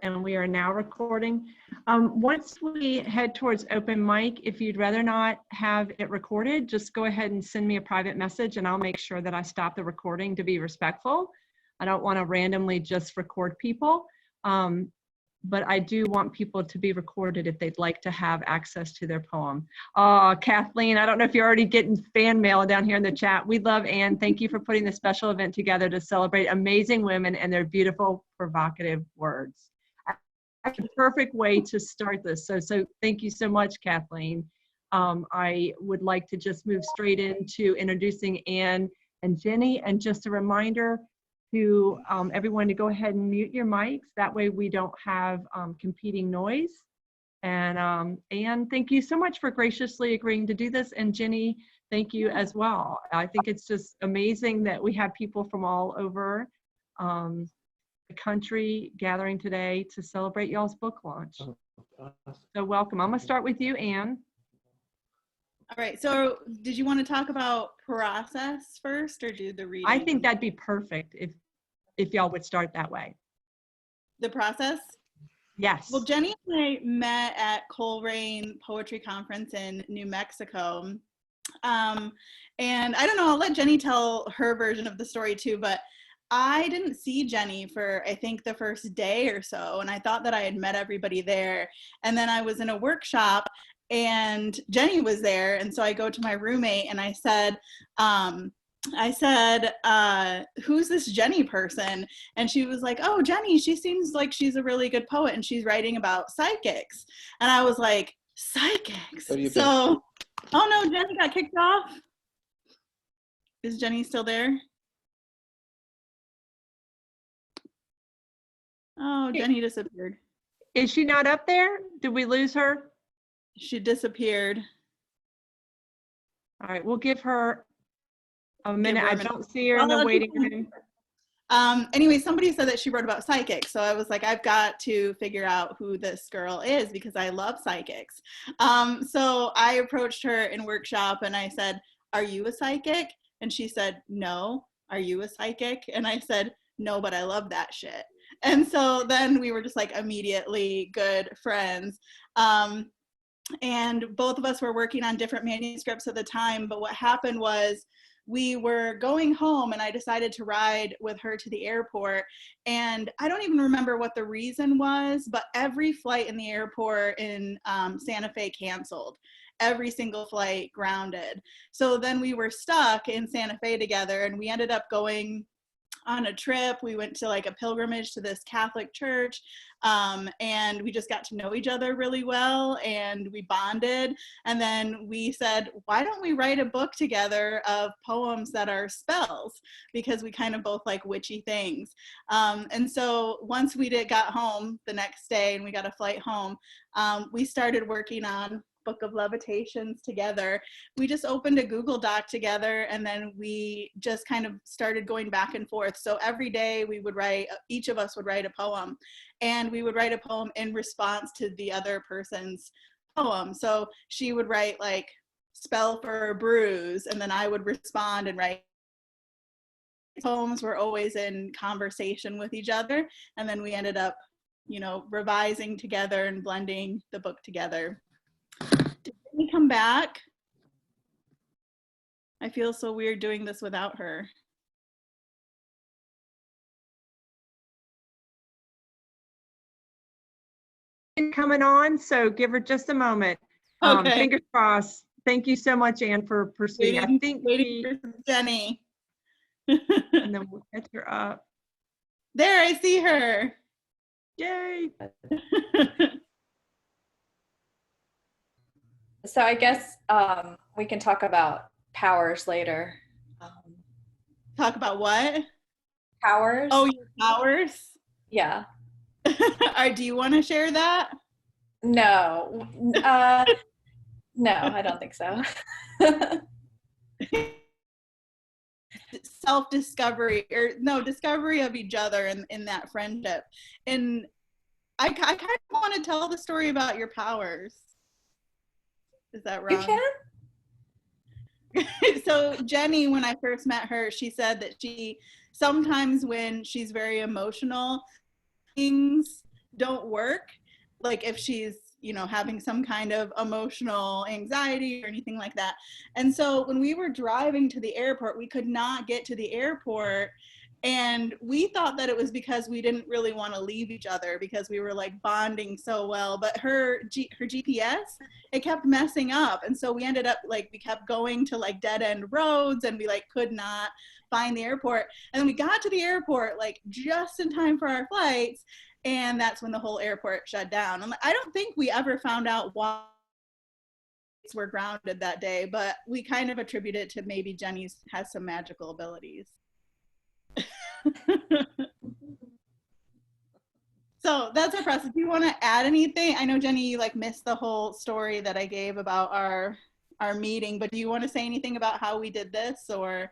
and we are now recording. Once we head towards open mic, if you'd rather not have it recorded, just go ahead and send me a private message and I'll make sure that I stop the recording to be respectful. I don't want to randomly just record people, but I do want people to be recorded if they'd like to have access to their poem. Kathleen, I don't know if you're already getting fan mail down here in the chat. We love Anne. Thank you for putting this special event together to celebrate amazing women and their beautiful, provocative words. That's a perfect way to start this. So thank you so much, Kathleen. I would like to just move straight into introducing Anne and Jenny. And just a reminder to everyone to go ahead and mute your mics. That way we don't have competing noise. And Anne, thank you so much for graciously agreeing to do this. And Jenny, thank you as well. I think it's just amazing that we have people from all over the country gathering today to celebrate y'all's book launch. So welcome. I'm gonna start with you, Anne. All right, so did you want to talk about process first or do the reading? I think that'd be perfect if y'all would start that way. The process? Yes. Well, Jenny and I met at Coleraine Poetry Conference in New Mexico. And I don't know, I'll let Jenny tell her version of the story too, but I didn't see Jenny for, I think, the first day or so, and I thought that I had met everybody there. And then I was in a workshop and Jenny was there, and so I go to my roommate and I said, who's this Jenny person? And she was like, oh, Jenny, she seems like she's a really good poet and she's writing about psychics. And I was like, psychics? So, oh no, Jenny got kicked off. Is Jenny still there? Oh, Jenny disappeared. Is she not up there? Did we lose her? She disappeared. All right, we'll give her a minute. I don't see her in the waiting room. Anyway, somebody said that she wrote about psychics. So I was like, I've got to figure out who this girl is because I love psychics. So I approached her in workshop and I said, are you a psychic? And she said, no. Are you a psychic? And I said, no, but I love that shit. And so then we were just like immediately good friends. And both of us were working on different manuscripts at the time. But what happened was we were going home and I decided to ride with her to the airport. And I don't even remember what the reason was, but every flight in the airport in Santa Fe canceled. Every single flight grounded. So then we were stuck in Santa Fe together and we ended up going on a trip. We went to like a pilgrimage to this Catholic church, and we just got to know each other really well and we bonded. And then we said, why don't we write a book together of poems that are spells, because we kind of both like witchy things. And so once we got home the next day and we got a flight home, we started working on book of Levitations together. We just opened a Google Doc together and then we just kind of started going back and forth. So every day we would write, each of us would write a poem, and we would write a poem in response to the other person's poem. So she would write like spell for a bruise, and then I would respond and write. Poems were always in conversation with each other, and then we ended up, you know, revising together and blending the book together. Did we come back? I feel so weird doing this without her. Coming on, so give her just a moment. Okay. Fingers crossed. Thank you so much, Anne, for pursuing. I think waiting for Jenny. And then we'll catch her up. There, I see her. Yay. So I guess we can talk about powers later. Talk about what? Powers. Oh, your powers? Yeah. Do you want to share that? No. No, I don't think so. Self-discovery, or no, discovery of each other in that friendship. And I kind of want to tell the story about your powers. Is that wrong? You can. So Jenny, when I first met her, she said that she sometimes when she's very emotional, things don't work, like if she's, you know, having some kind of emotional anxiety or anything like that. And so when we were driving to the airport, we could not get to the airport. And we thought that it was because we didn't really want to leave each other because we were like bonding so well. But her GPS, it kept messing up. And so we ended up like, we kept going to like dead end roads and we like could not find the airport. And then we got to the airport like just in time for our flights. And that's when the whole airport shut down. And I don't think we ever found out why we're grounded that day, but we kind of attribute it to maybe Jenny's has some magical abilities. So that's our process. Do you want to add anything? I know, Jenny, you like missed the whole story that I gave about our meeting, but do you want to say anything about how we did this, or?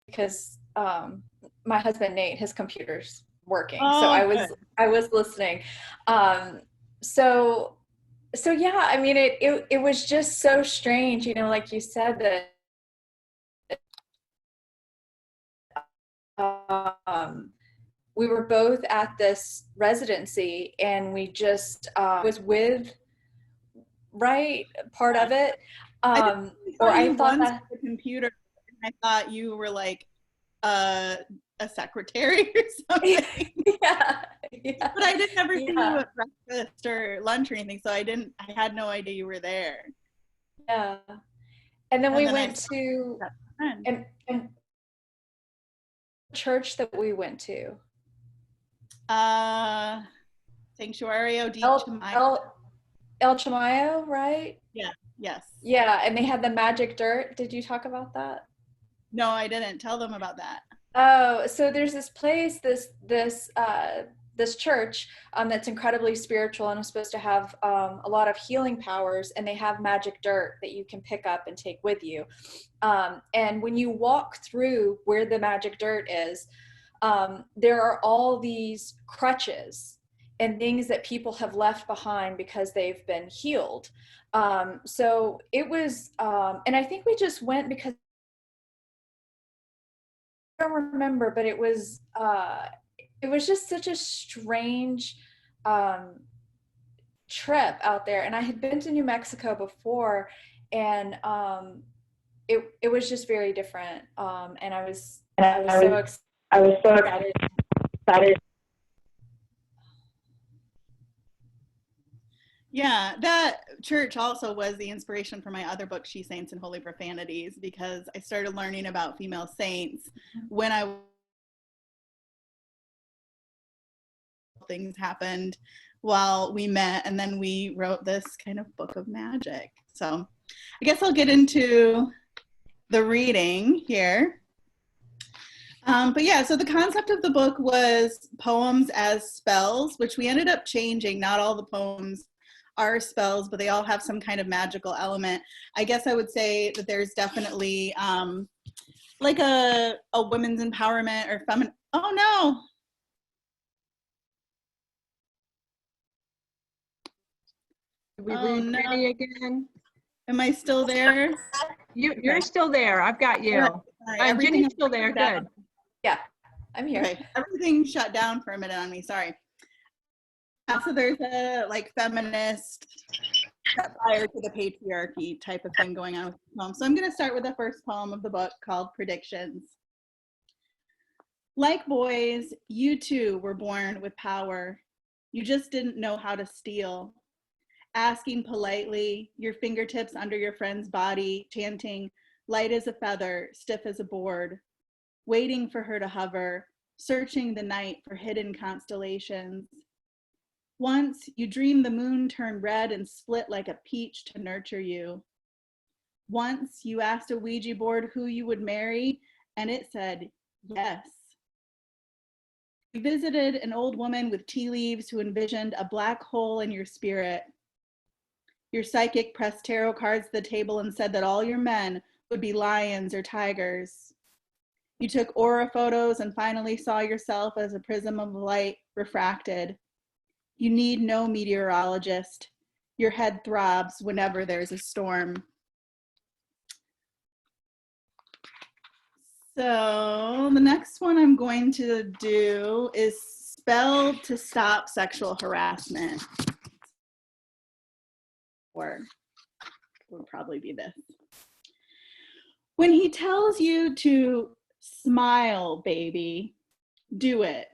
Because my husband Nate, his computer's working, Oh, so good. I was listening. So yeah, I mean, it was just so strange, you know, like you said, that we were both at this residency, and we just was with part of it. I thought that the computer, and I thought you were like a secretary or something. yeah. But I didn't ever see you at breakfast or lunch or anything, so I had no idea you were there. Yeah. And then we went to and church that we went to. Sanctuario di El Chamayo, right? Yeah, yes. Yeah, and they had the magic dirt. Did you talk about that? No, I didn't. Tell them about that. Oh, so there's this place, this church that's incredibly spiritual and is supposed to have a lot of healing powers, and they have magic dirt that you can pick up and take with you. And when you walk through where the magic dirt is, there are all these crutches and things that people have left behind because they've been healed. So it was, and I think we just went because I don't remember, but it was just such a strange trip out there. And I had been to New Mexico before, and it was just very different. And I was so excited. Yeah, that church also was the inspiration for my other book, She Saints and Holy Profanities, because I started learning about female saints when things happened while we met, and then we wrote this kind of book of magic. So I guess I'll get into the reading here. But yeah, so the concept of the book was poems as spells, which we ended up changing. Not all the poems are spells, but they all have some kind of magical element. I guess I would say that there's definitely like a women's empowerment or feminine. Oh no. Did we lose Jenny again? Am I still there? You're still there. I've got you. Right. Jenny's still there. Good. Yeah, I'm here. Okay. Everything shut down for a minute on me. Sorry. So there's a like feminist fire to the patriarchy type of thing going on with the poem. So I'm going to start with the first poem of the book called Predictions. Like boys, you too were born with power. You just didn't know how to steal. Asking politely, your fingertips under your friend's body, chanting, light as a feather, stiff as a board. Waiting for her to hover, searching the night for hidden constellations. Once you dreamed the moon turned red and split like a peach to nurture you. Once you asked a Ouija board who you would marry, and it said yes. You visited an old woman with tea leaves who envisioned a black hole in your spirit. Your psychic pressed tarot cards to the table and said that all your men would be lions or tigers. You took aura photos and finally saw yourself as a prism of light refracted. You need no meteorologist. Your head throbs whenever there's a storm. So the next one I'm going to do is spell to stop sexual harassment. Or it would probably be this. When he tells you to smile, baby, do it,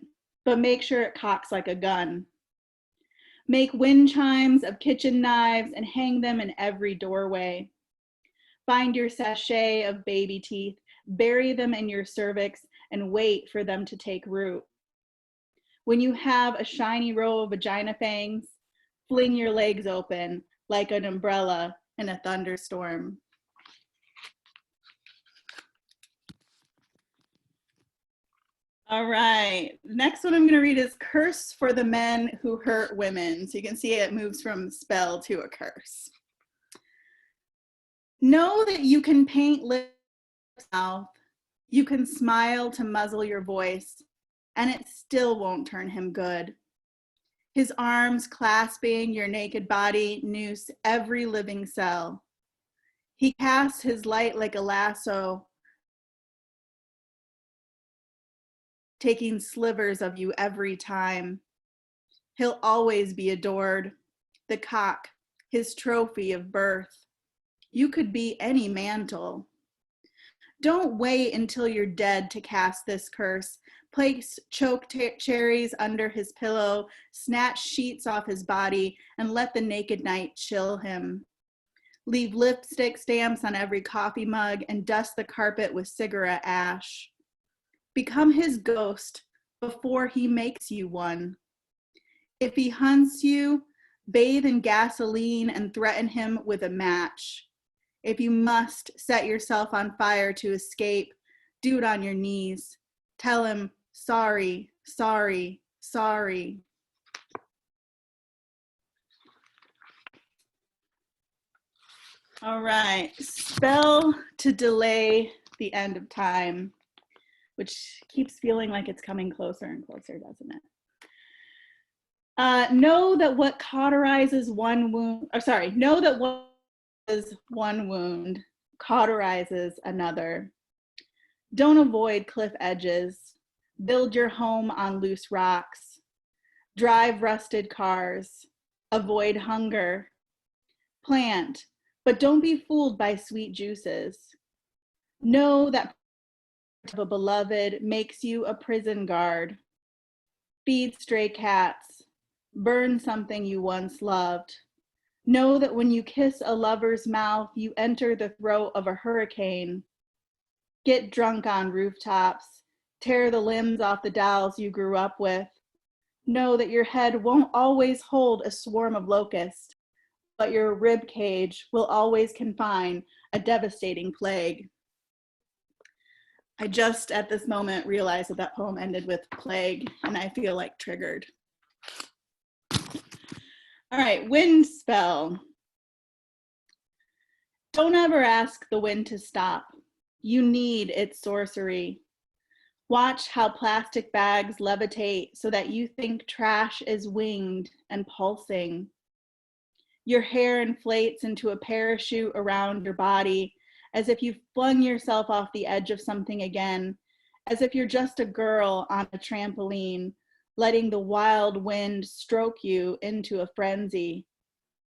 but make sure it cocks like a gun. Make wind chimes of kitchen knives and hang them in every doorway. Find your sachet of baby teeth, bury them in your cervix, and wait for them to take root. When you have a shiny row of vagina fangs, fling your legs open like an umbrella in a thunderstorm. All right, the next one I'm going to read is Curse for the Men Who Hurt Women. So you can see it moves from spell to a curse. Know that you can paint lips, mouth, you can smile to muzzle your voice, and it still won't turn him good. His arms clasping your naked body noose every living cell. He casts his light like a lasso, taking slivers of you every time. He'll always be adored, the cock, his trophy of birth. You could be any mantle. Don't wait until you're dead to cast this curse. Place choke cherries under his pillow, snatch sheets off his body, and let the naked night chill him. Leave lipstick stamps on every coffee mug and dust the carpet with cigarette ash. Become his ghost before he makes you one. If he hunts you, bathe in gasoline and threaten him with a match. If you must set yourself on fire to escape, do it on your knees. Tell him, sorry, sorry, sorry. All right, spell to delay the end of time, which keeps feeling like it's coming closer and closer, doesn't it? Know that what cauterizes one wound, know that what is one wound cauterizes another. Don't avoid cliff edges. Build your home on loose rocks. Drive rusted cars. Avoid hunger. Plant, but don't be fooled by sweet juices. Know that a beloved makes you a prison guard. Feed stray cats. Burn something you once loved. Know that when you kiss a lover's mouth, you enter the throat of a hurricane. Get drunk on rooftops. Tear the limbs off the dolls you grew up with. Know that your head won't always hold a swarm of locusts, but your rib cage will always confine a devastating plague. I just at this moment realized that that poem ended with plague, and I feel like triggered. All right, wind spell. Don't ever ask the wind to stop. You need its sorcery. Watch how plastic bags levitate so that you think trash is winged and pulsing. Your hair inflates into a parachute around your body, as if you've flung yourself off the edge of something again, as if you're just a girl on a trampoline, letting the wild wind stroke you into a frenzy.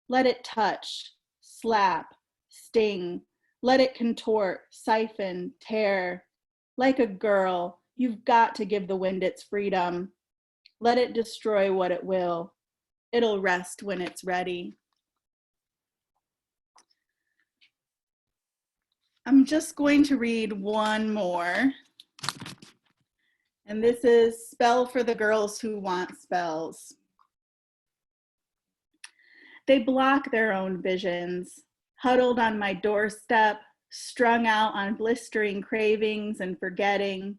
Let it touch, slap, sting. Let it contort, siphon, tear. Like a girl, you've got to give the wind its freedom. Let it destroy what it will. It'll rest when it's ready. I'm just going to read one more. And this is Spell for the Girls Who Want Spells. They block their own visions, huddled on my doorstep, strung out on blistering cravings and forgetting,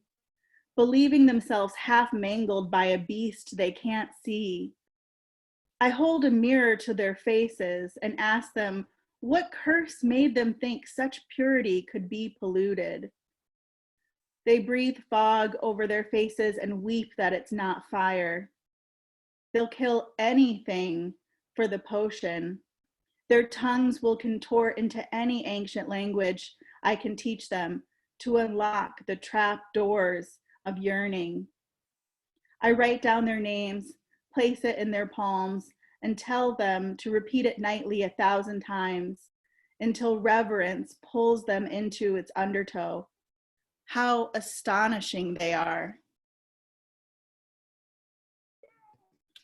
believing themselves half mangled by a beast they can't see. I hold a mirror to their faces and ask them what curse made them think such purity could be polluted. They breathe fog over their faces and weep that it's not fire. They'll kill anything for the potion. Their tongues will contort into any ancient language I can teach them to unlock the trap doors of yearning. I write down their names, place it in their palms, and tell them to repeat it nightly 1,000 times until reverence pulls them into its undertow. How astonishing they are.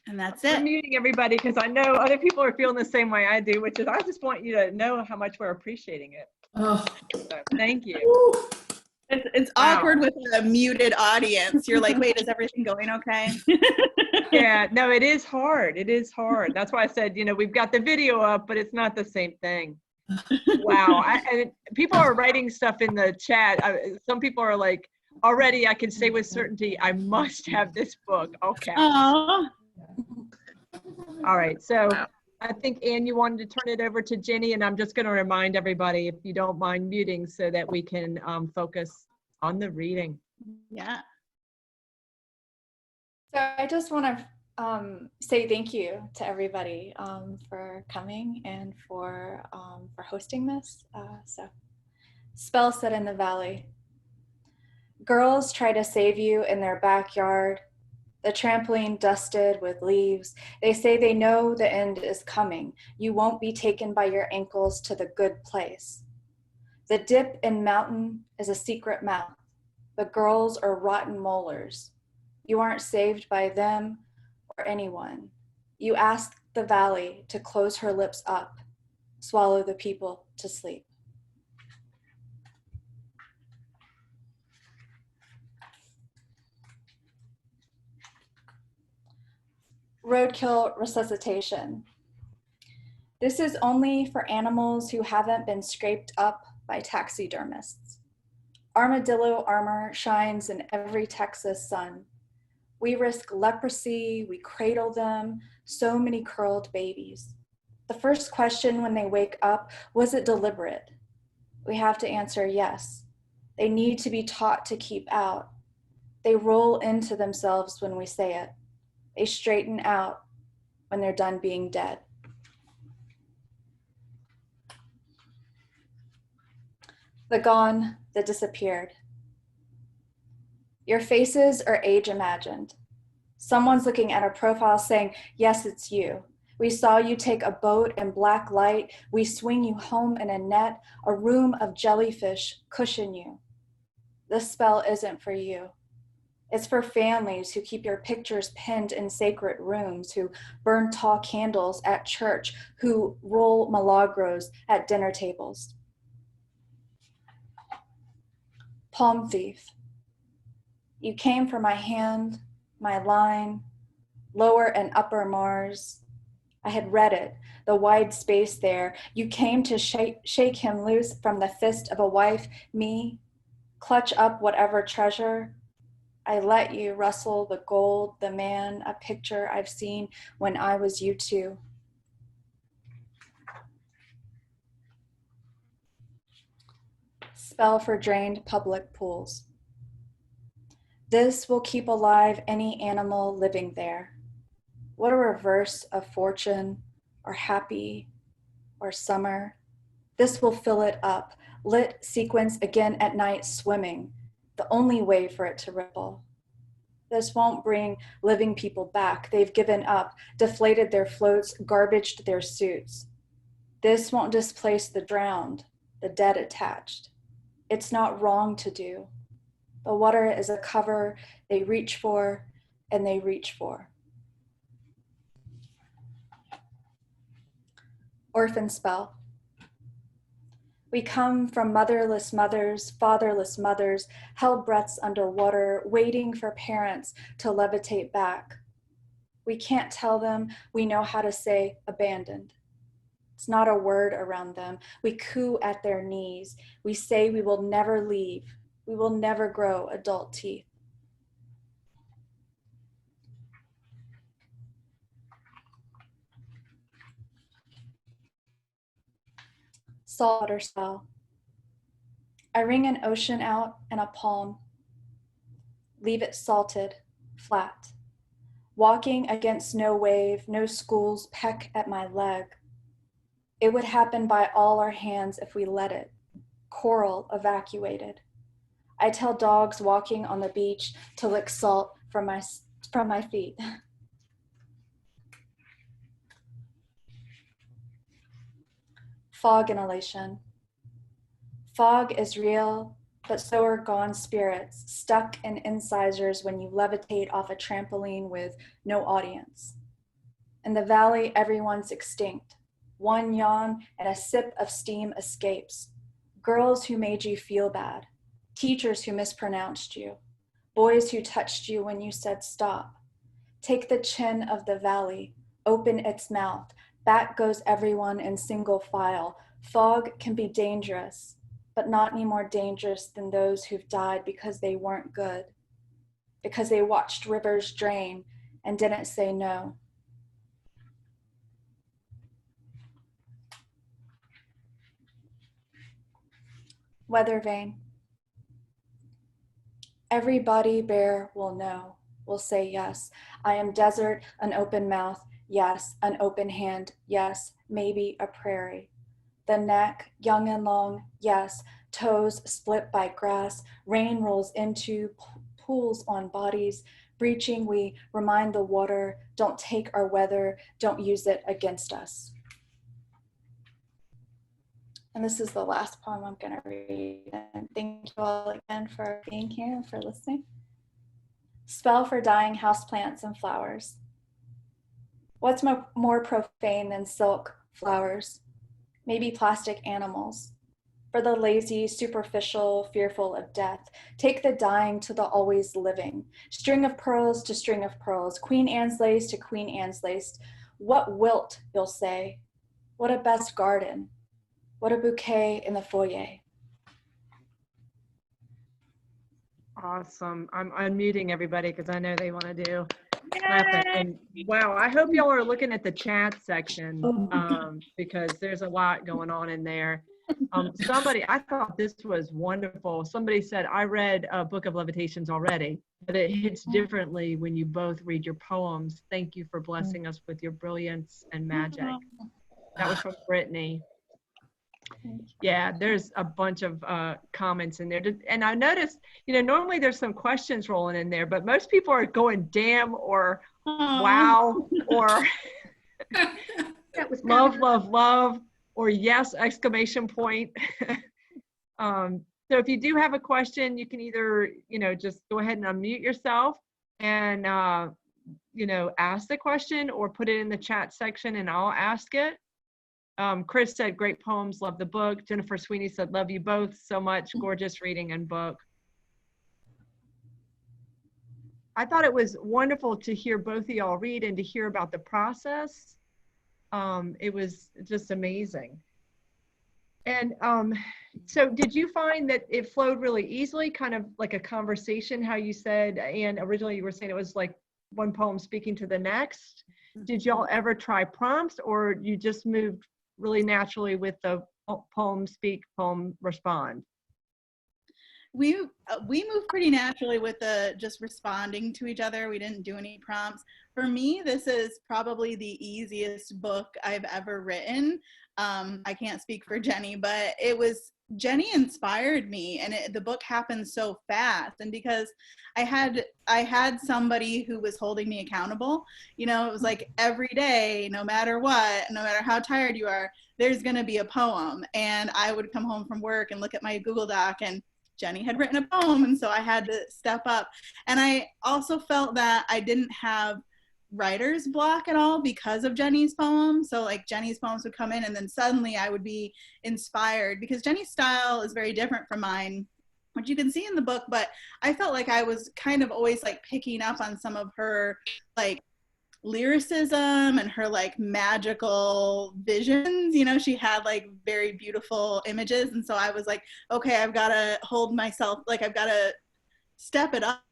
And that's it. I'm muting everybody because I know other people are feeling the same way I do, which is I just want you to know how much we're appreciating it. Oh. So thank you. It's Wow. awkward with a muted audience. You're like, wait, is everything going okay? Yeah, no, it is hard. It is hard. That's why I said, you know, we've got the video up, but it's not the same thing. Wow. And people are writing stuff in the chat. Some people are like, already I can say with certainty, I must have this book. Okay. Aww. All right. So Wow. I think, Anne, you wanted to turn it over to Jenny, and I'm just going to remind everybody, if you don't mind muting, so that we can focus on the reading. Yeah. So I just want to say thank you to everybody for coming and for hosting this. So, spell set in the valley. Girls try to save you in their backyard, the trampoline dusted with leaves. They say they know the end is coming. You won't be taken by your ankles to the good place. The dip in mountain is a secret mouth. The girls are rotten molars. You aren't saved by them or anyone. You ask the valley to close her lips up, swallow the people to sleep. Roadkill resuscitation. This is only for animals who haven't been scraped up by taxidermists. Armadillo armor shines in every Texas sun. We risk leprosy, we cradle them, so many curled babies. The first question when they wake up, was it deliberate? We have to answer yes. They need to be taught to keep out. They roll into themselves when we say it. They straighten out when they're done being dead. The gone, the disappeared. Your faces are age imagined. Someone's looking at a profile saying, yes, it's you. We saw you take a boat in black light. We swing you home in a net. A room of jellyfish cushion you. This spell isn't for you. It's for families who keep your pictures pinned in sacred rooms, who burn tall candles at church, who roll milagros at dinner tables. Palm thief. You came for my hand, my line, lower and upper Mars. I had read it, the wide space there. You came to shake him loose from the fist of a wife, me, clutch up whatever treasure. I let you rustle the gold, the man, a picture I've seen when I was you too. Spell for drained public pools. This will keep alive any animal living there. What a reverse of fortune, or happy, or summer. This will fill it up, lit sequence again at night swimming, the only way for it to ripple. This won't bring living people back. They've given up, deflated their floats, garbaged their suits. This won't displace the drowned, the dead attached. It's not wrong to do. The water is a cover they reach for and they reach for. Orphan spell. We come from motherless mothers, fatherless mothers, held breaths underwater, waiting for parents to levitate back. We can't tell them we know how to say abandoned. It's not a word around them. We coo at their knees. We say we will never leave. We will never grow adult teeth. Saltwater spell. I wring an ocean out in a palm. Leave it salted, flat. Walking against no wave, no schools peck at my leg. It would happen by all our hands if we let it. Coral evacuated. I tell dogs walking on the beach to lick salt from my feet. Fog inhalation. Fog is real, but so are gone spirits, stuck in incisors when you levitate off a trampoline with no audience. In the valley, everyone's extinct. One yawn and a sip of steam escapes. Girls who made you feel bad. Teachers who mispronounced you. Boys who touched you when you said stop. Take the chin of the valley, open its mouth. Back goes everyone in single file. Fog can be dangerous, but not any more dangerous than those who've died because they weren't good, because they watched rivers drain and didn't say no. Weather vane. Every body bear will know, will say yes. I am desert, an open mouth, yes. An open hand, yes. Maybe a prairie. The neck, young and long, yes. Toes split by grass. Rain rolls into pools on bodies. Breaching, we remind the water, don't take our weather, don't use it against us. And this is the last poem I'm going to read. And thank you all again for being here and for listening. Spell for dying houseplants and flowers. What's more profane than silk, flowers? Maybe plastic animals. For the lazy, superficial, fearful of death, take the dying to the always living. String of pearls to string of pearls. Queen Anne's lace to Queen Anne's lace. What wilt, you'll say? What a best garden. What a bouquet in the foyer. Awesome. I'm unmuting everybody because I know they want to do nothing. And wow, I hope y'all are looking at the chat section because there's a lot going on in there. I thought this was wonderful. Somebody said, I read a book of Levitations already, but it hits differently when you both read your poems. Thank you for blessing us with your brilliance and magic. That was from Brittany. Yeah, there's a bunch of comments in there. And I noticed, normally there's some questions rolling in there, but most people are going damn or wow or love, love, love, or yes, exclamation point. So if you do have a question, you can either, just go ahead and unmute yourself and, ask the question or put it in the chat section and I'll ask it. Chris said, great poems, love the book. Jennifer Sweeney said, love you both so much, gorgeous reading and book. I thought it was wonderful to hear both of y'all read and to hear about the process. It was just amazing. And so did you find that it flowed really easily, kind of like a conversation, how you said, and originally you were saying it was like one poem speaking to the next? Did y'all ever try prompts or you just moved really naturally with the poem speak, poem respond? We moved pretty naturally with the just responding to each other. We didn't do any prompts. For me, this is probably the easiest book I've ever written. I can't speak for Jenny, but Jenny inspired me, and the book happened so fast. And because I had somebody who was holding me accountable, it was like every day, no matter what, no matter how tired you are, there's going to be a poem. And I would come home from work and look at my Google Doc, and Jenny had written a poem, and so I had to step up. And I also felt that I didn't have writer's block at all because of Jenny's poem. So like Jenny's poems would come in and then suddenly I would be inspired, because Jenny's style is very different from mine, which you can see in the book, but I felt like I was kind of always like picking up on some of her like lyricism and her like magical visions. She had like very beautiful images, and so I was like, okay, I've got to hold myself, like I've got to step it up.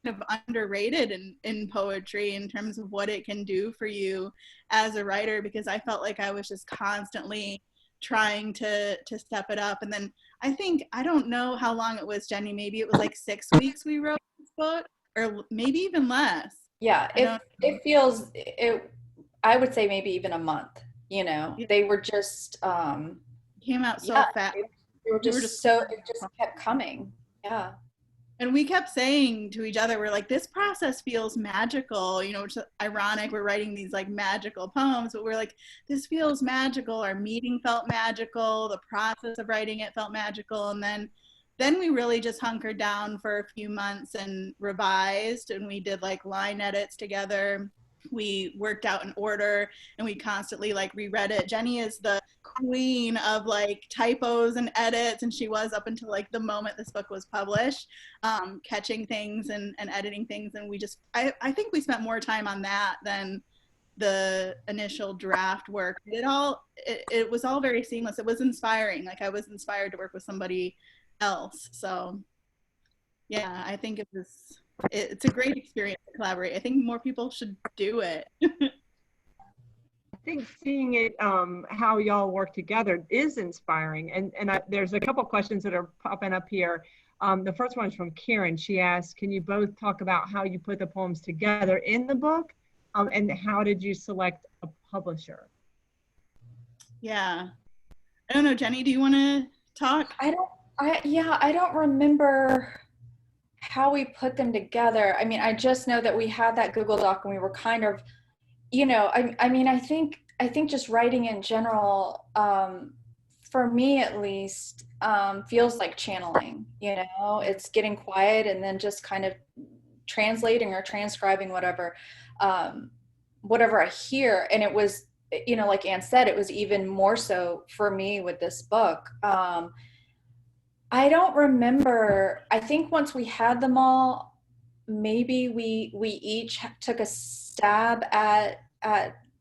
Of underrated in poetry in terms of what it can do for you as a writer, because I felt like I was just constantly trying to step it up. And then I don't know how long it was, Jenny, maybe it was like 6 weeks we wrote this book, or maybe even less. Yeah, it feels, I would say maybe even a month, They were just came out so fast. We were just so, it just kept coming. Yeah. And we kept saying to each other, we're like, this process feels magical, you know, which is ironic. We're writing these like magical poems, but we're like, this feels magical. Our meeting felt magical. The process of writing it felt magical. And then we really just hunkered down for a few months and revised, and we did like line edits together. We worked out an order, and we constantly like reread it. Jenny is the queen of like typos and edits, and she was up until like the moment this book was published, catching things and editing things. And we just, I think we spent more time on that than the initial draft work. It was all very seamless. It was inspiring. Like I was inspired to work with somebody else. So yeah, I think it's a great experience to collaborate. I think more people should do it. I think seeing it, how y'all work together is inspiring. And there's a couple questions that are popping up here. The first one is from Karen. She asked, can you both talk about how you put the poems together in the book? And how did you select a publisher? Yeah. I don't know, Jenny, do you want to talk? I don't remember how we put them together. I mean, I just know that we had that Google Doc and we were kind of, you know, I mean, I think just writing in general, for me at least, feels like channeling, you know, it's getting quiet and then just kind of translating or transcribing whatever I hear. And it was, you know, like Anne said, it was even more so for me with this book. I don't remember. I think once we had them all, maybe we each took a stab at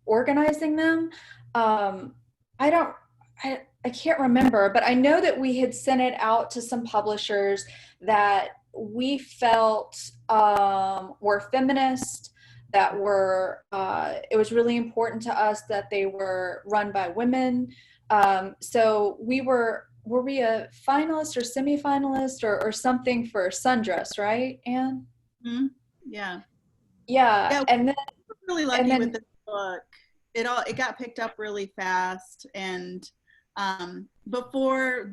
organizing them. I can't remember, but I know that we had sent it out to some publishers that we felt were feminist, that were, it was really important to us that they were run by women. So were we a finalist or semi-finalist or something for Sundress, right, Anne? Mm-hmm. Yeah. And then we're really lucky with this book. It got picked up really fast, and before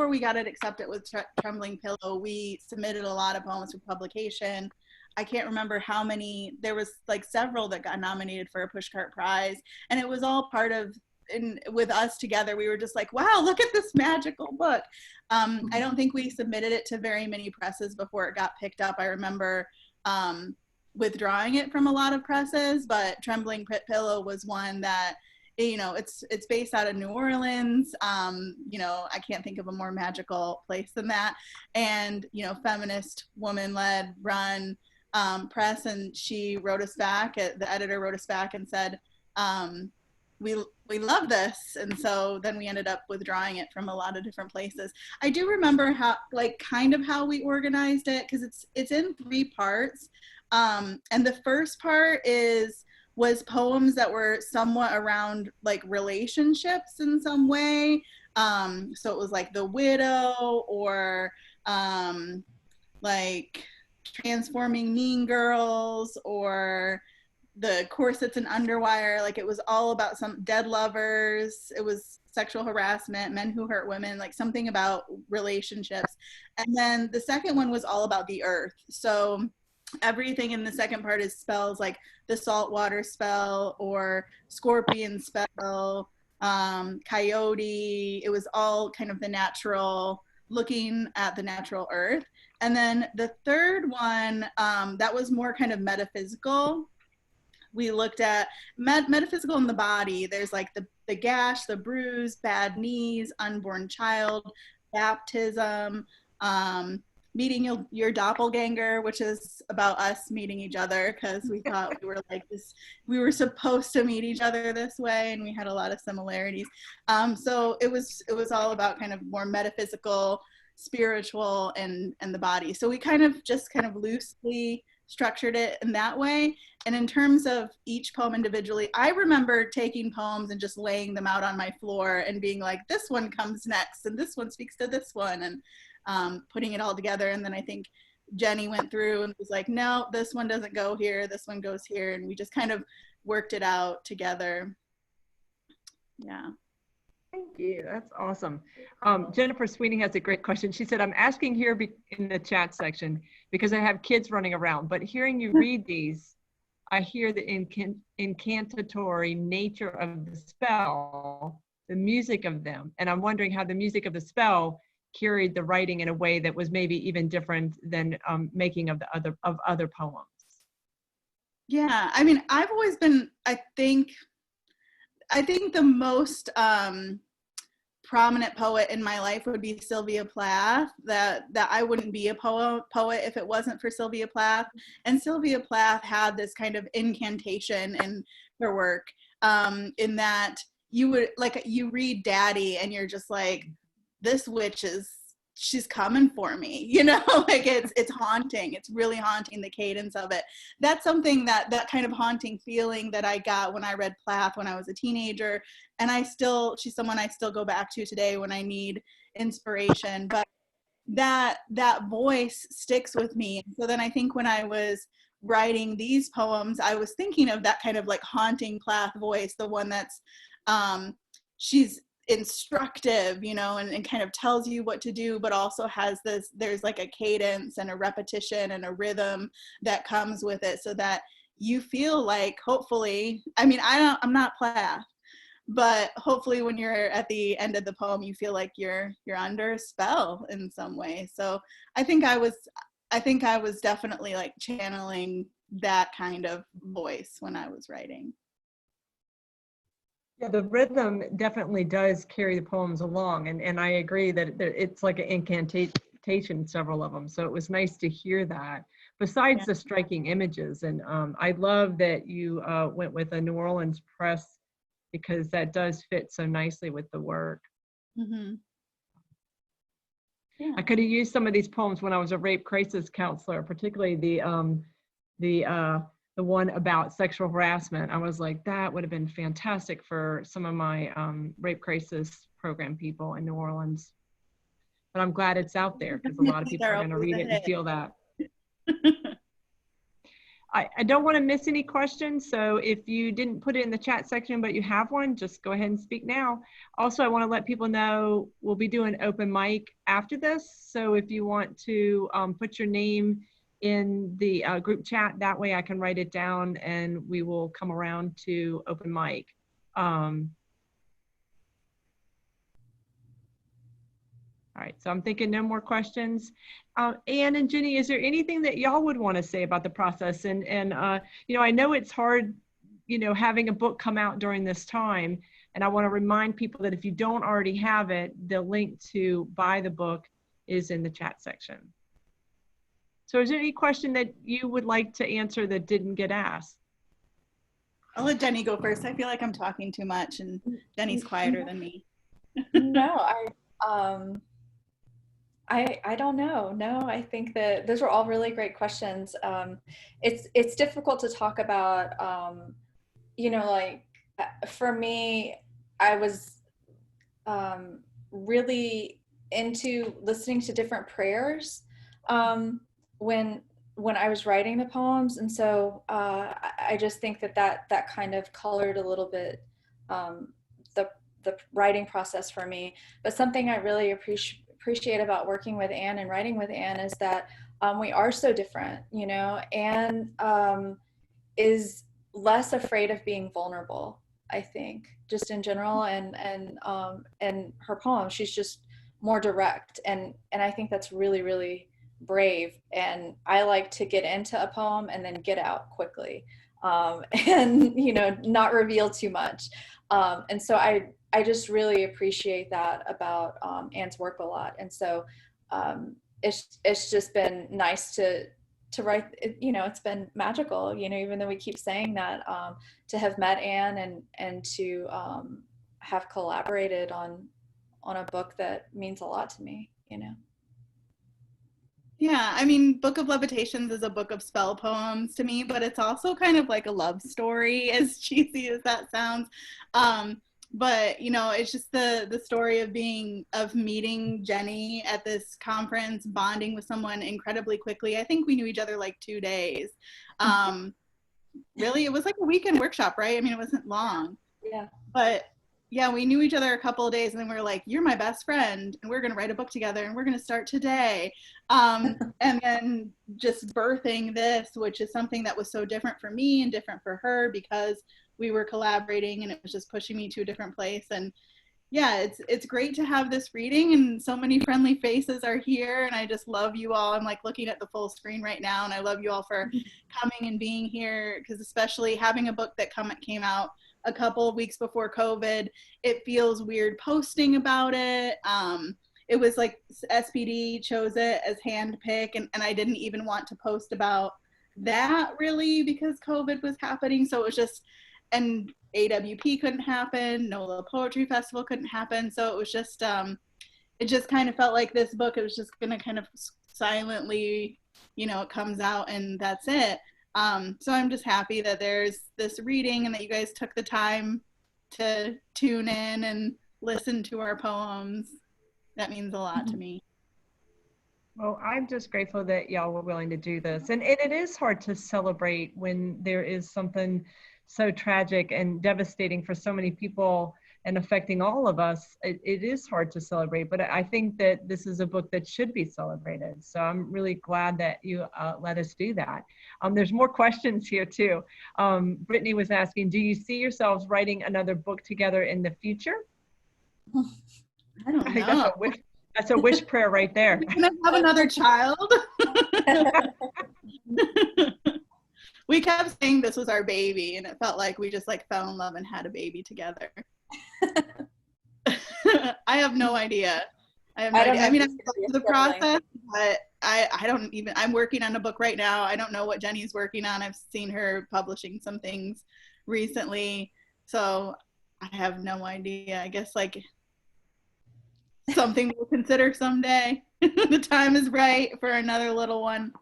we got it accepted with Trembling Pillow, we submitted a lot of poems for publication. I can't remember how many. There was like several that got nominated for a Pushcart Prize, and it was all part of. And with us together, we were just like, wow, look at this magical book. I don't think we submitted it to very many presses before it got picked up. I remember withdrawing it from a lot of presses, but Trembling Pillow was one that, you know, it's based out of New Orleans. You know, I can't think of a more magical place than that. And, you know, feminist, woman-led, run press. And she wrote us back, the editor wrote us back and said, we love this. And so then we ended up withdrawing it from a lot of different places. I do remember kind of how we organized it, because it's in 3 parts. And the first part was poems that were somewhat around like relationships in some way. So it was like the widow, or like transforming mean girls, or the corsets and underwire. Like it was all about some dead lovers. It was sexual harassment, men who hurt women, like something about relationships. And then the second one was all about the earth. So everything in the second part is spells, like the saltwater spell or scorpion spell, coyote. It was all kind of the natural, looking at the natural earth. And then the third one, that was more kind of metaphysical. We looked at metaphysical in the body. There's like the gash, the bruise, bad knees, unborn child, baptism, meeting your doppelganger, which is about us meeting each other, because we thought we were like this, we were supposed to meet each other this way, and we had a lot of similarities. So it was all about kind of more metaphysical, spiritual, and the body. So we kind of loosely structured it in that way. And in terms of each poem individually, I remember taking poems and just laying them out on my floor and being like, this one comes next, and this one speaks to this one, and putting it all together. And then I think Jenny went through and was like, no, this one doesn't go here, this one goes here, and we just kind of worked it out together. Yeah. Thank you. That's awesome. Jennifer Sweeney has a great question. She said, I'm asking here in the chat section because I have kids running around, but hearing you read these, I hear the incantatory nature of the spell, the music of them. And I'm wondering how the music of the spell carried the writing in a way that was maybe even different than making of the other poems. Yeah, I mean, I've always been, I think the most prominent poet in my life would be Sylvia Plath, that I wouldn't be a poet if it wasn't for Sylvia Plath. And Sylvia Plath had this kind of incantation in her work, in that you would, like, you read Daddy and you're just like, this witch she's coming for me, you know. Like it's haunting. It's really haunting, the cadence of it. That's something that kind of haunting feeling that I got when I read Plath when I was a teenager, and she's someone I still go back to today when I need inspiration. But that voice sticks with me. So then I think when I was writing these poems, I was thinking of that kind of like haunting Plath voice, the one that's she's instructive, you know, and kind of tells you what to do, but also has there's like a cadence and a repetition and a rhythm that comes with it, so that you feel like, hopefully, I mean, I'm not Plath, but hopefully when you're at the end of the poem, you feel like you're under a spell in some way. So I think I was definitely like channeling that kind of voice when I was writing. Yeah, the rhythm definitely does carry the poems along, and I agree that it's like an incantation, several of them. So it was nice to hear that. Besides the striking images, and I love that you went with a New Orleans press, because that does fit so nicely with the work. Mm-hmm. Yeah. I could have used some of these poems when I was a rape crisis counselor, particularly the one about sexual harassment. I was like, that would have been fantastic for some of my rape crisis program people in New Orleans. But I'm glad it's out there, because a lot of people are going to read it and feel that. I don't want to miss any questions, so if you didn't put it in the chat section but you have one, just go ahead and speak now. Also, I want to let people know we'll be doing open mic after this, so if you want to put your name in the group chat, that way I can write it down and we will come around to open mic. All right, so I'm thinking no more questions. Anne and Jenny, is there anything that y'all would want to say about the process? And you know, I know it's hard, you know, having a book come out during this time, and I want to remind people that if you don't already have it, the link to buy the book is in the chat section. So is there any question that you would like to answer that didn't get asked? I'll let Jenny go first. I feel like I'm talking too much and Jenny's quieter than me. No, I don't know. No, I think that those were all really great questions. It's difficult to talk about, you know, like for me, I was really into listening to different prayers when I was writing the poems, and so I just think that kind of colored a little bit the writing process for me. But something I really appreciate about working with Anne and writing with Anne is that we are so different, you know. Anne is less afraid of being vulnerable, I think, just in general, and her poems, she's just more direct, and I think that's really, really brave. And I like to get into a poem and then get out quickly, and, you know, not reveal too much. And so I just really appreciate that about Anne's work a lot. And so it's just been nice to write, you know, it's been magical, you know, even though we keep saying that, to have met Anne and to have collaborated on a book that means a lot to me, you know. Yeah, I mean, Book of Levitations is a book of spell poems to me, but it's also kind of like a love story, as cheesy as that sounds. But, you know, it's just the story of meeting Jenny at this conference, bonding with someone incredibly quickly. I think we knew each other like 2 days. Really, it was like a weekend workshop, right? I mean, it wasn't long. Yeah. But yeah, we knew each other a couple of days, and then we were like, you're my best friend, and we're going to write a book together, and we're going to start today. And then just birthing this, which is something that was so different for me and different for her because we were collaborating, and it was just pushing me to a different place. And yeah, it's great to have this reading, and so many friendly faces are here, and I just love you all. I'm like looking at the full screen right now, and I love you all for coming and being here, because especially having a book that came out a couple of weeks before COVID, it feels weird posting about it. It was like SPD chose it as handpick, and I didn't even want to post about that really because COVID was happening. So it was just, and AWP couldn't happen, NOLA Poetry Festival couldn't happen. So it was just, it just kind of felt like this book, it was just gonna kind of silently, you know, it comes out and that's it. So I'm just happy that there's this reading and that you guys took the time to tune in and listen to our poems. That means a lot to me. Well, I'm just grateful that y'all were willing to do this. And it is hard to celebrate when there is something so tragic and devastating for so many people and affecting all of us. It is hard to celebrate, but I think that this is a book that should be celebrated. So I'm really glad that you let us do that. There's more questions here too. Brittany was asking, do you see yourselves writing another book together in the future? I don't know. I think that's a wish prayer right there. Can I have another child? We kept saying this was our baby, and it felt like we just like fell in love and had a baby together. I have no idea. I have no idea. I mean, I'm going through the process, but I don't even, I'm working on a book right now. I don't know what Jenny's working on. I've seen her publishing some things recently, so I have no idea. I guess like something we'll consider someday. The time is right for another little one.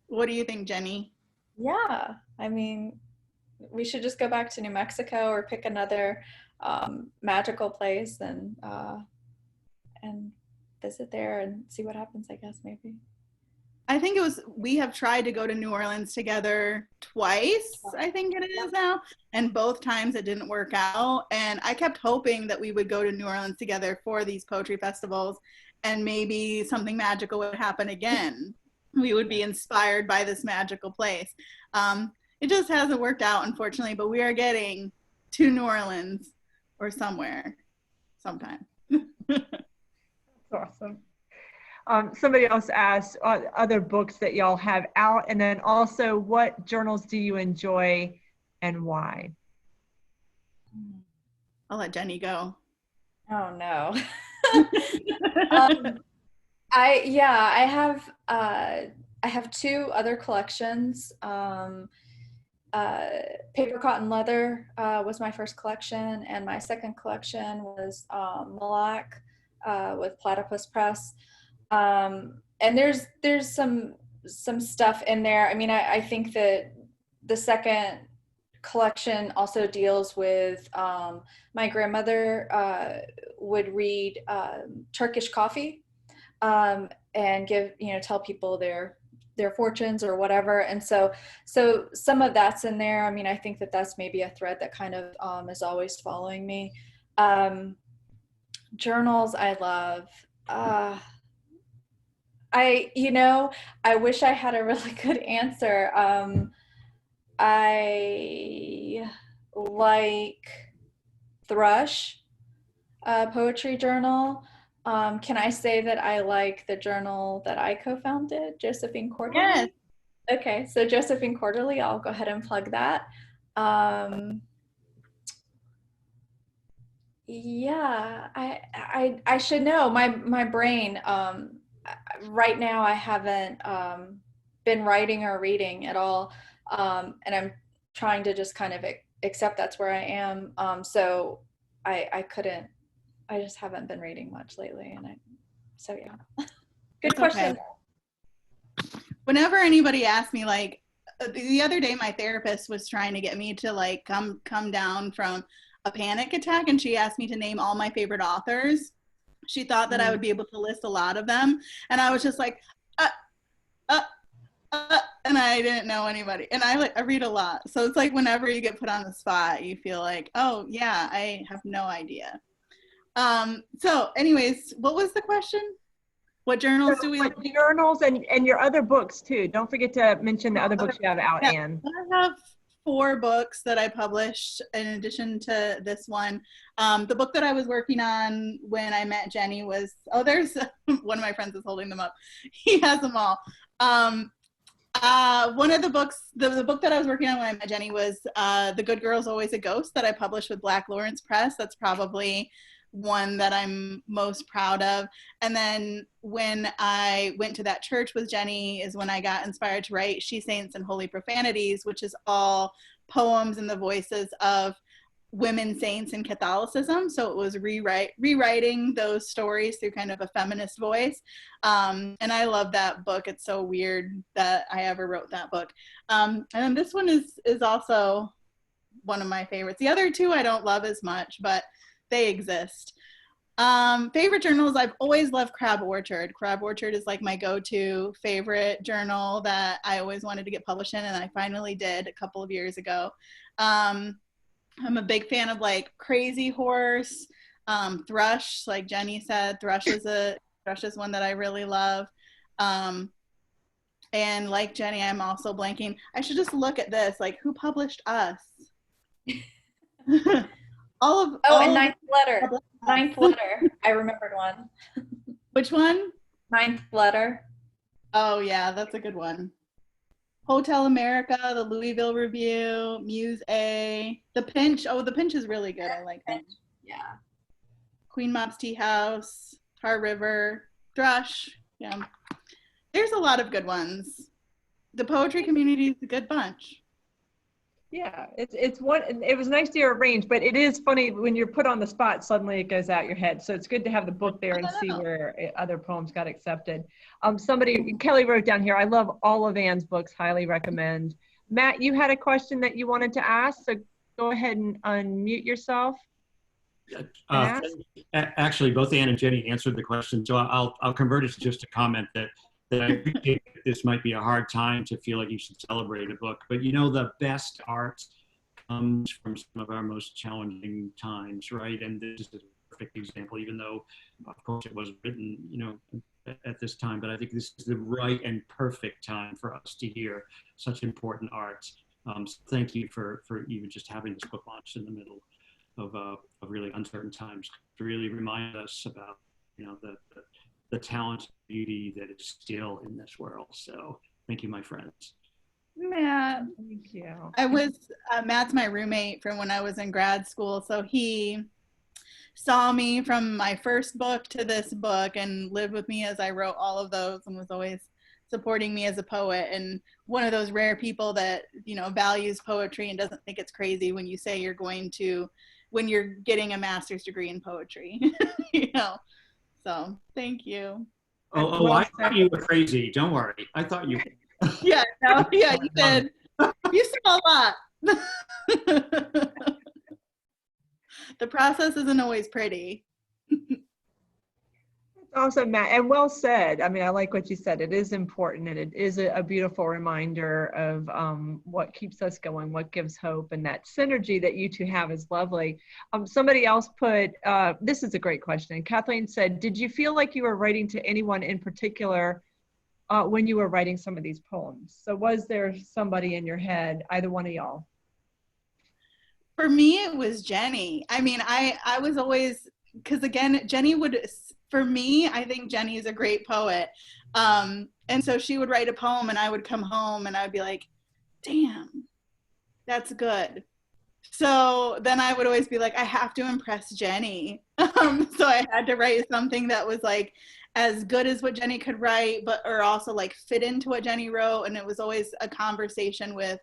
What do you think, Jenny? Yeah, I mean, we should just go back to New Mexico or pick another magical place and visit there and see what happens, I guess, maybe. I think we have tried to go to New Orleans together twice, I think it is now, and both times it didn't work out. And I kept hoping that we would go to New Orleans together for these poetry festivals, and maybe something magical would happen again. We would be inspired by this magical place. It just hasn't worked out, unfortunately, but we are getting to New Orleans or somewhere sometime. That's awesome. Somebody else asked other books that y'all have out, and then also what journals do you enjoy and why? I'll let Jenny go. Oh no. I have two other collections. Paper Cotton Leather was my first collection, and my second collection was Malak with Platypus Press. And there's some stuff in there. I mean, I think that the second collection also deals with my grandmother would read Turkish coffee and give, tell people their fortunes or whatever. And so some of that's in there. I mean, I think that that's maybe a thread that kind of is always following me. Journals I love. I wish I had a really good answer. I like Thrush poetry journal. Can I say that I like the journal that I co-founded, Josephine Quarterly? Yes. Okay, so Josephine Quarterly, I'll go ahead and plug that. Yeah, I should know. My brain, right now I haven't been writing or reading at all, and I'm trying to just kind of accept that's where I am. So I just haven't been reading much lately, and so yeah. Good question. Okay. Whenever anybody asks me, like the other day, my therapist was trying to get me to like come down from a panic attack, and she asked me to name all my favorite authors. She thought that I would be able to list a lot of them, and I was just like, and I didn't know anybody. And I read a lot. So it's like whenever you get put on the spot, you feel like, oh yeah, I have no idea. So anyways, what was the question? What journals do we like? Journals and your other books too. Don't forget to mention the other books you have out, yeah, Anne. I have 4 books that I published in addition to this one. The book that I was working on when I met Jenny was, oh, there's one of my friends is holding them up. He has them all. One of the books, the book that I was working on when I met Jenny was The Good Girl's Always a Ghost that I published with Black Lawrence Press. That's probably one that I'm most proud of. And then when I went to that church with Jenny is when I got inspired to write She Saints and Holy Profanities, which is all poems in the voices of women saints in Catholicism. So it was rewriting those stories through kind of a feminist voice. And I love that book. It's so weird that I ever wrote that book. And then this one is also one of my favorites. The other 2 I don't love as much, but they exist. Favorite journals, I've always loved Crab Orchard. Crab Orchard is like my go-to favorite journal that I always wanted to get published in, and I finally did a couple of years ago. I'm a big fan of like Crazy Horse, Thrush, like Jenny said. Thrush is one that I really love. And like Jenny, I'm also blanking. I should just look at this, like who published us? And Ninth Letter. Ninth Letter. I remembered one. Which one? Ninth Letter. Oh yeah, that's a good one. Hotel America, the Louisville Review, Muse A, The Pinch. Oh, The Pinch is really good. I like that. Yeah. Queen Mob's Tea House, Tar River, Thrush. Yeah. There's a lot of good ones. The poetry community is a good bunch. Yeah, it's one. It was nice to hear a range, but it is funny when you're put on the spot. Suddenly it goes out your head. So it's good to have the book there and see where other poems got accepted. Kelly wrote down here. I love all of Anne's books. Highly recommend. Matt, you had a question that you wanted to ask, so go ahead and unmute yourself. Actually, both Anne and Jenny answered the question, so I'll convert it to just a comment that I appreciate that this might be a hard time to feel like you should celebrate a book, but you know, the best art comes from some of our most challenging times, right? And this is a perfect example, even though, of course, it was written, you know, at this time, but I think this is the right and perfect time for us to hear such important art. So thank you for even just having this book launched in the middle of really uncertain times to really remind us about, you know, the talent and beauty that is still in this world. So thank you, my friends. Matt. Thank you. Matt's my roommate from when I was in grad school. So he saw me from my first book to this book and lived with me as I wrote all of those and was always supporting me as a poet, and one of those rare people that, you know, values poetry and doesn't think it's crazy when you say when you're getting a master's degree in poetry. You know. So thank you. Oh, I thought you were crazy. Don't worry. I thought you. Yeah, you did. You saw a lot. The process isn't always pretty. Awesome, Matt, and well said. I mean, I like what you said. It is important, and it is a beautiful reminder of what keeps us going, what gives hope, and that synergy that you two have is lovely. Somebody else put, this is a great question. Kathleen said, did you feel like you were writing to anyone in particular when you were writing some of these poems? So was there somebody in your head, either one of y'all? For me, it was Jenny. I mean, I was always, because again, Jenny would, for me, I think Jenny is a great poet. And so she would write a poem and I would come home and I'd be like, damn, that's good. So then I would always be like, I have to impress Jenny. So I had to write something that was like as good as what Jenny could write, or also like fit into what Jenny wrote. And it was always a conversation with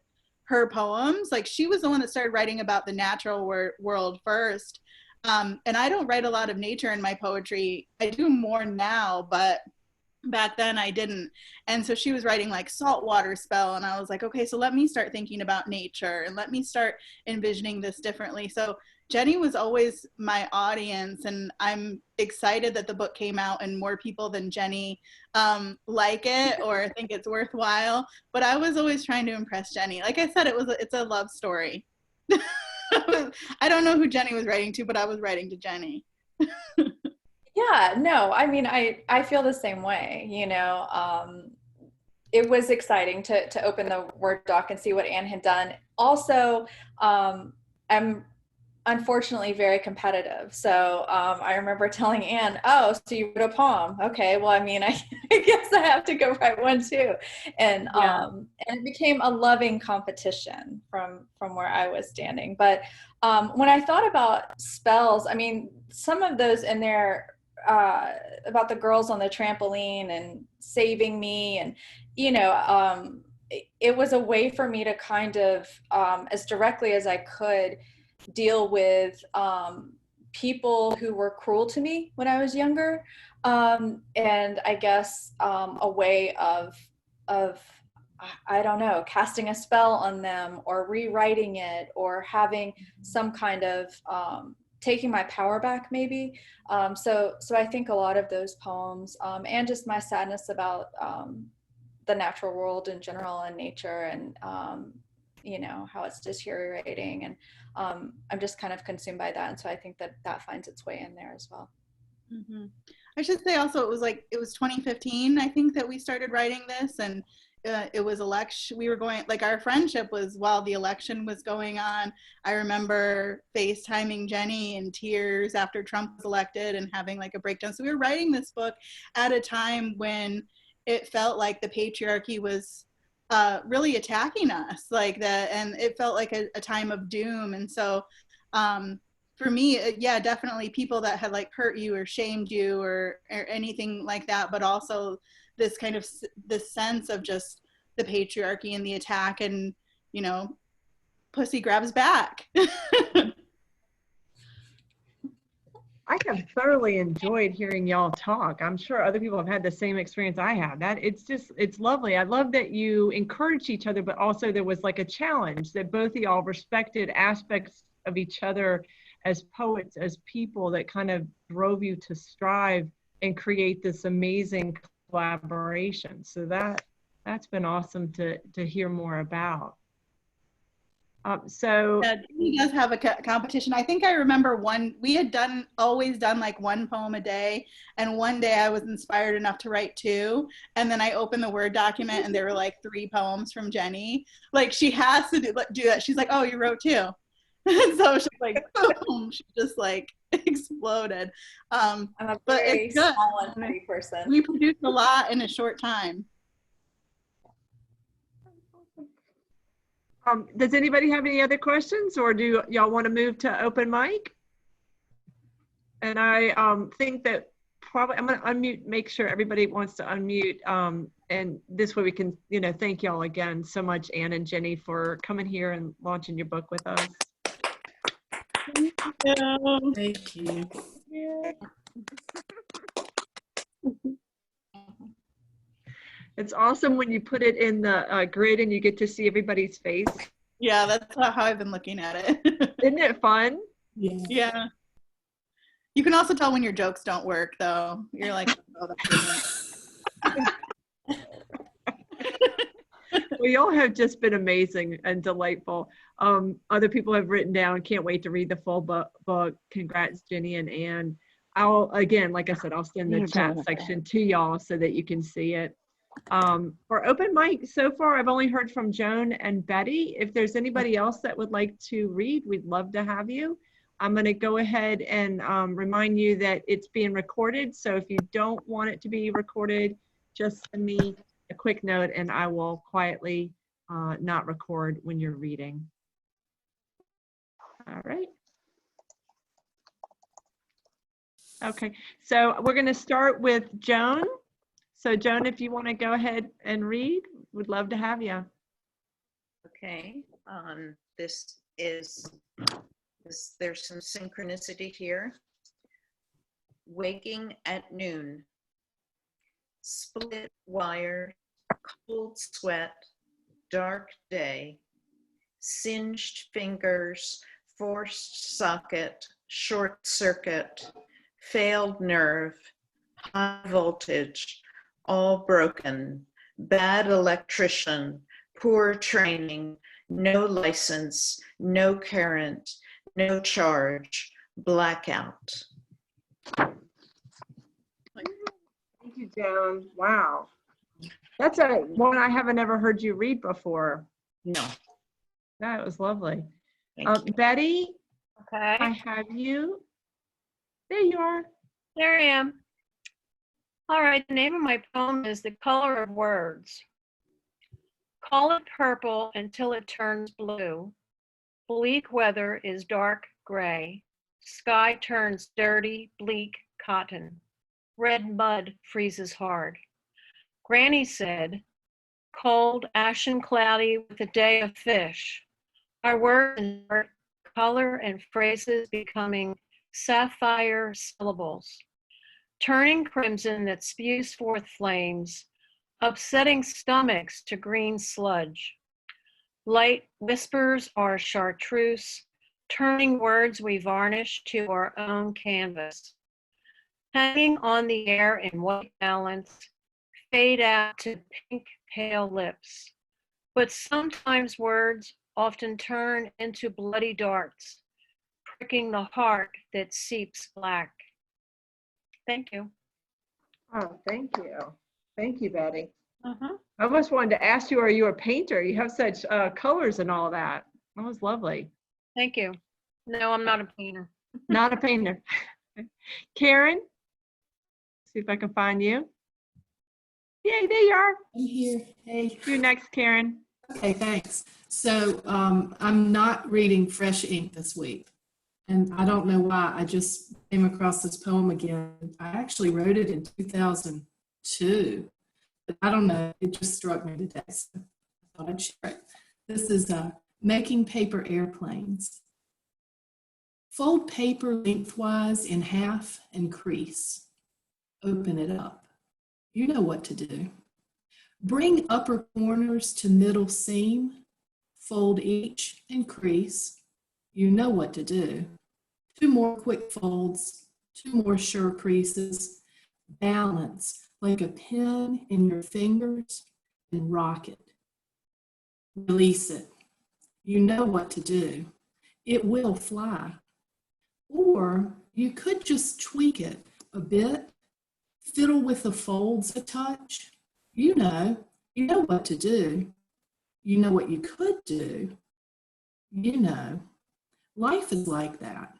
her poems. Like she was the one that started writing about the natural world first. And I don't write a lot of nature in my poetry. I do more now, but back then I didn't. And so she was writing like saltwater spell, and I was like, okay, so let me start thinking about nature and let me start envisioning this differently. So Jenny was always my audience, and I'm excited that the book came out and more people than Jenny like it or think it's worthwhile. But I was always trying to impress Jenny. Like I said, it's a love story. I don't know who Jenny was writing to, but I was writing to Jenny. Yeah, no, I mean, I feel the same way, you know. It was exciting to open the Word doc and see what Anne had done. Also, I'm unfortunately very competitive. So I remember telling Anne, oh, so you wrote a poem. Okay, well, I mean, I guess I have to go write one too. And and it became a loving competition from where I was standing. But when I thought about spells, I mean, some of those in there about the girls on the trampoline and saving me, and, you know, it was a way for me to kind of, as directly as I could, deal with people who were cruel to me when I was younger, and I guess a way of I don't know, casting a spell on them or rewriting it or having some kind of taking my power back, maybe. So I think a lot of those poems and just my sadness about the natural world in general and nature, and you know, how it's deteriorating, and I'm just kind of consumed by that, and so I think that finds its way in there as well. Mm-hmm. I should say also, it was 2015, I think, that we started writing this, and it was election. We were going, like, our friendship was while the election was going on. I remember FaceTiming Jenny in tears after Trump was elected and having like a breakdown. So we were writing this book at a time when it felt like the patriarchy was really attacking us like that, and it felt like a time of doom. And so for me, yeah, definitely people that had like hurt you or shamed you or anything like that, but also this kind of this sense of just the patriarchy and the attack, and, you know, pussy grabs back. I have thoroughly enjoyed hearing y'all talk. I'm sure other people have had the same experience I have. It's lovely. I love that you encouraged each other, but also there was like a challenge that both of y'all respected aspects of each other as poets, as people, that kind of drove you to strive and create this amazing collaboration. So that's been awesome to hear more about. So yeah, he does have a competition. I think I remember we had always done like one poem a day, and one day I was inspired enough to write two, and then I opened the Word document and there were like 3 poems from Jenny. Like, she has to do that. She's like, oh, you wrote 2. And so she's like, boom, she just like exploded. I'm a very small and pretty person. We produced a lot in a short time. Does anybody have any other questions, or do y'all want to move to open mic? And I think that probably I'm going to unmute, make sure everybody wants to unmute, and this way we can, you know, thank y'all again so much, Anne and Jenny, for coming here and launching your book with us. Thank you. Yeah. It's awesome when you put it in the grid and you get to see everybody's face. Yeah, that's how I've been looking at it. Isn't it fun? Yeah. Yeah. You can also tell when your jokes don't work, though. You're like, oh, that's Well, y'all have just been amazing and delightful. Other people have written down, can't wait to read the full book. Congrats, Jenny and Anne. Again, like I said, I'll send the chat section to y'all so that you can see it. For open mic, so far, I've only heard from Joan and Betty. If there's anybody else that would like to read, we'd love to have you. I'm going to go ahead and remind you that it's being recorded. So if you don't want it to be recorded, just send me a quick note and I will quietly not record when you're reading. All right. Okay, so we're going to start with Joan. So Joan, if you want to go ahead and read, we'd love to have you. Okay, there's some synchronicity here. Waking at noon, split wire, cold sweat, dark day, singed fingers, forced socket, short circuit, failed nerve, high voltage, all broken, bad electrician, poor training, no license, no current, no charge, blackout. Thank you, Joan. Wow. That's a one I haven't ever heard you read before. No, That was lovely. thank you. Betty, I Okay, have you. There you are. there I am. All right, the name of my poem is The Color of Words. Call it purple until it turns blue. Bleak weather is dark gray. Sky turns dirty, bleak cotton. Red mud freezes hard. Granny said, cold, ashen, cloudy with a day of fish. Our words and color and phrases becoming sapphire syllables, turning crimson that spews forth flames, upsetting stomachs to green sludge. Light whispers are chartreuse, turning words we varnish to our own canvas. Hanging on the air in white balance, fade out to pink, pale lips. But sometimes words often turn into bloody darts, pricking the heart that seeps black. Thank you. Oh, thank you. Thank you, Betty. Uh-huh. I almost wanted to ask you, are you a painter? You have such colors and all that. That was lovely. Thank you. No, I'm not a painter. Not a painter. Karen, see if I can find you. Yay, there you are. I'm here. Hey. You next, Karen. Okay, thanks. So I'm not reading fresh ink this week. And I don't know why. I just came across this poem again. I actually wrote it in 2002. But I don't know. It just struck me today. So I thought I'd share it. This is Making Paper Airplanes. Fold paper lengthwise in half and crease. Open it up. You know what to do. Bring upper corners to middle seam. Fold each and crease. You know what to do. 2 more quick folds, 2 more sure creases. Balance like a pen in your fingers and rock it. Release it. You know what to do. It will fly. Or you could just tweak it a bit, fiddle with the folds a touch. You know what to do. You know what you could do. You know, life is like that.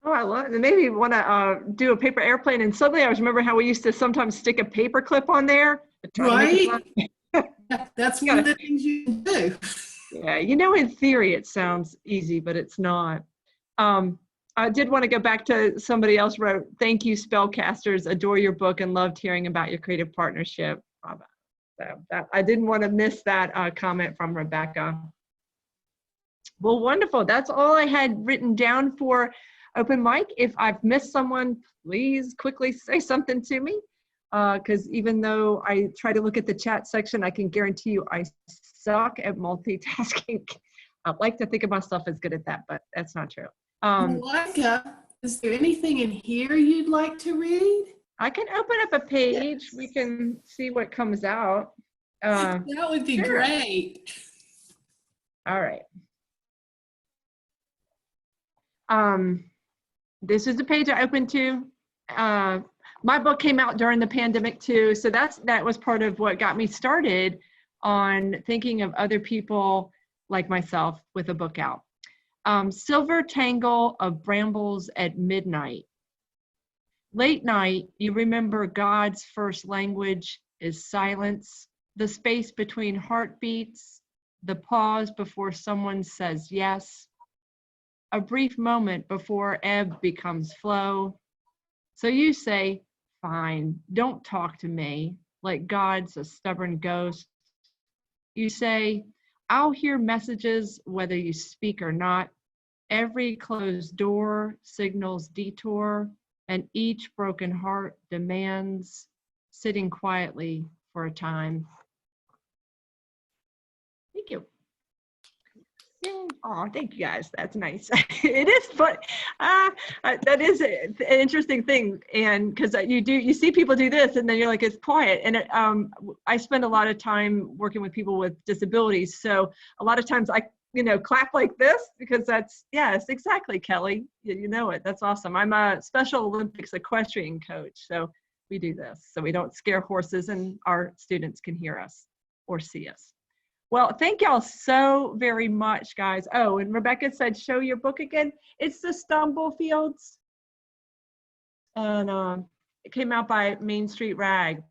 Oh, I love it. Maybe want to do a paper airplane. And suddenly I was remembering how we used to sometimes stick a paper clip on there. Right? That's one of the things you can do. Yeah, you know, in theory it sounds easy, but it's not. I did want to go back to somebody else wrote, thank you, spellcasters, adore your book and loved hearing about your creative partnership. So I didn't want to miss that comment from Rebecca. Well, wonderful. That's all I had written down for open mic. If I've missed someone, please quickly say something to me. Because even though I try to look at the chat section, I can guarantee you I suck at multitasking. I like to think of myself as good at that, but that's not true. Monica, is there anything in here you'd like to read? I can open up a page. Yes. We can see what comes out. That would be sure. great. All right. This is the page I opened to. My book came out during the pandemic too, so that was part of what got me started on thinking of other people like myself with a book out. Silver tangle of brambles at midnight. Late night, you remember God's first language is silence, the space between heartbeats, the pause before someone says yes, a brief moment before ebb becomes flow. So you say, fine, don't talk to me, like God's a stubborn ghost. You say, I'll hear messages whether you speak or not. Every closed door signals detour, and each broken heart demands sitting quietly for a time. Thank you. Oh, thank you guys. That's nice. It is fun. That is an interesting thing, and because you see people do this, and then you're like, it's quiet. And I spend a lot of time working with people with disabilities, so a lot of times I clap like this because that's, yes, exactly, Kelly. You know it. That's awesome. I'm a Special Olympics equestrian coach, so we do this so we don't scare horses and our students can hear us or see us. Well, thank y'all so very much, guys. Oh, and Rebecca said, show your book again. It's the Stumblefields. And it came out by Main Street Rag.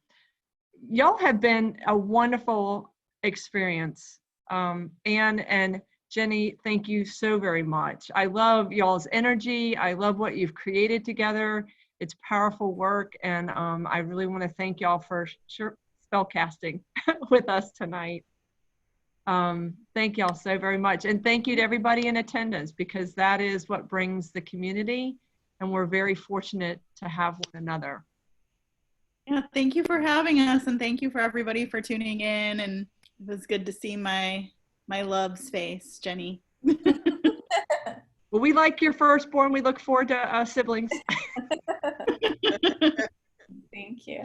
Y'all have been a wonderful experience. Anne and Jenny, thank you so very much. I love y'all's energy. I love what you've created together. It's powerful work. And I really want to thank y'all for spell casting with us tonight. Thank y'all so very much. And thank you to everybody in attendance, because that is what brings the community, and we're very fortunate to have one another. Yeah, thank you for having us, and thank you for everybody for tuning in, and it was good to see my love's face, Jenny. Well, we like your firstborn. We look forward to siblings. Thank you.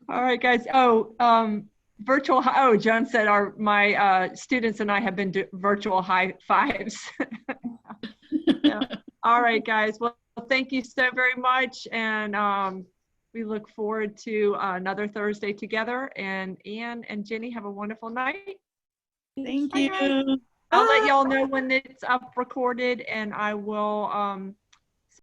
All right, guys. John said my students and I have been virtual high fives. Yeah. All right, guys. Well, thank you so very much. And we look forward to another Thursday together. And Anne and Jenny, have a wonderful night. Thank Bye, you. guys. I'll let y'all know when it's up recorded, and I will